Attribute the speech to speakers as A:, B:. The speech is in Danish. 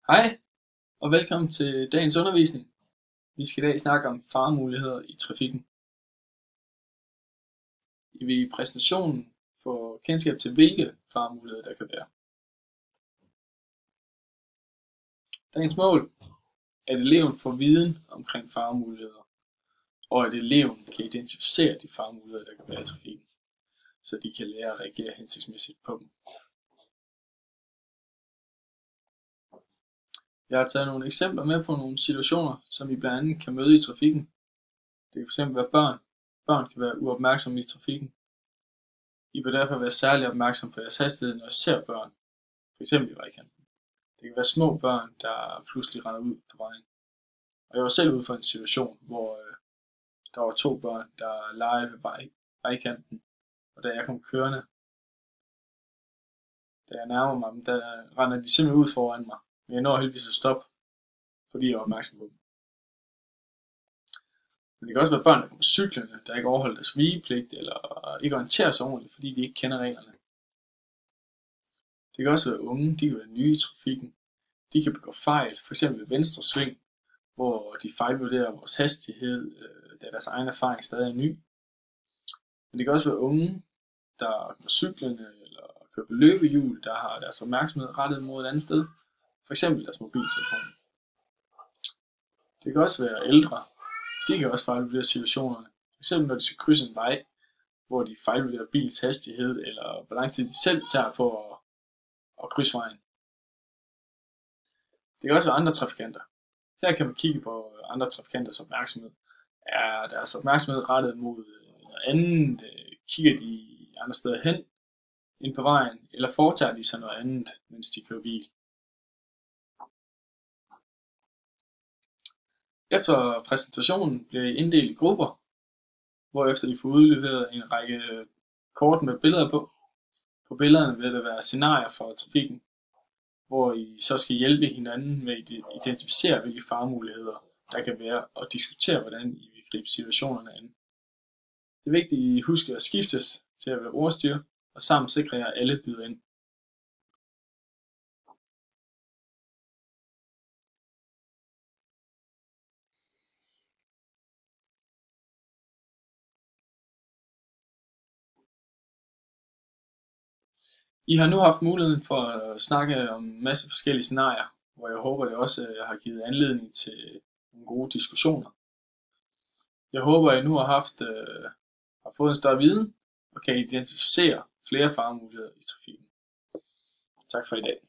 A: Hej og velkommen til dagens undervisning. Vi skal i dag snakke om faremuligheder i trafikken. I vil i præsentationen få kendskab til hvilke faremuligheder der kan være. Dagens mål er, at eleven får viden omkring faremuligheder, og at eleven kan identificere de faremuligheder der kan være i trafikken, så de kan lære at reagere hensigtsmæssigt på dem. Jeg har taget nogle eksempler med på nogle situationer, som I blandt andet kan møde i trafikken. Det kan fx være børn. Børn kan være uopmærksomme i trafikken. I bør derfor være særlig opmærksom på jeres hastighed, når I ser børn, f.eks. i vejkanten. Det kan være små børn, der pludselig render ud på vejen. Og jeg var selv ude for en situation, hvor der var 2 børn, der legede ved vejkanten, og da jeg kom kørende, da jeg nærmer mig dem, der render de simpelthen ud foran mig. Men jeg når heldigvis at stoppe, fordi jeg var opmærksom på dem. Men det kan også være børn, der kommer cyklerne, der ikke overholder deres vigepligt, eller ikke orienterer sig ordentligt, fordi de ikke kender reglerne. Det kan også være unge, de kan være nye i trafikken. De kan begå fejl, f.eks. ved venstre sving, hvor de fejlvurderer vores hastighed, da deres egen erfaring stadig er ny. Men det kan også være unge, der kommer cyklerne, eller kører på løbehjul, der har deres opmærksomhed rettet mod et andet sted, f.eks. deres mobiltelefon. Det kan også være ældre. De kan også fejlvurdere situationerne, f.eks. når de skal krydse en vej, hvor de fejlvurderer bilens hastighed, eller hvor lang tid de selv tager på at krydse vejen. Det kan også være andre trafikanter. Her kan man kigge på andre trafikanters opmærksomhed. Er deres opmærksomhed rettet mod noget andet? Kigger de andre steder hen ind på vejen, eller foretager de sig noget andet, mens de kører bil? Efter præsentationen bliver I inddelt i grupper, hvorefter I får udleveret en række kort med billeder på. På billederne vil der være scenarier for trafikken, hvor I så skal hjælpe hinanden med at identificere, hvilke faremuligheder der kan være, og diskutere, hvordan I vil gribe situationerne an. Det er vigtigt, at I husker at skiftes til at være ordstyr, og sammen sikre jer, at alle byder ind. I har nu haft muligheden for at snakke om en masse forskellige scenarier, hvor jeg håber, det også har givet anledning til nogle gode diskussioner. Jeg håber, at I nu har fået en større viden og kan identificere flere faremuligheder i trafikken. Tak for i dag.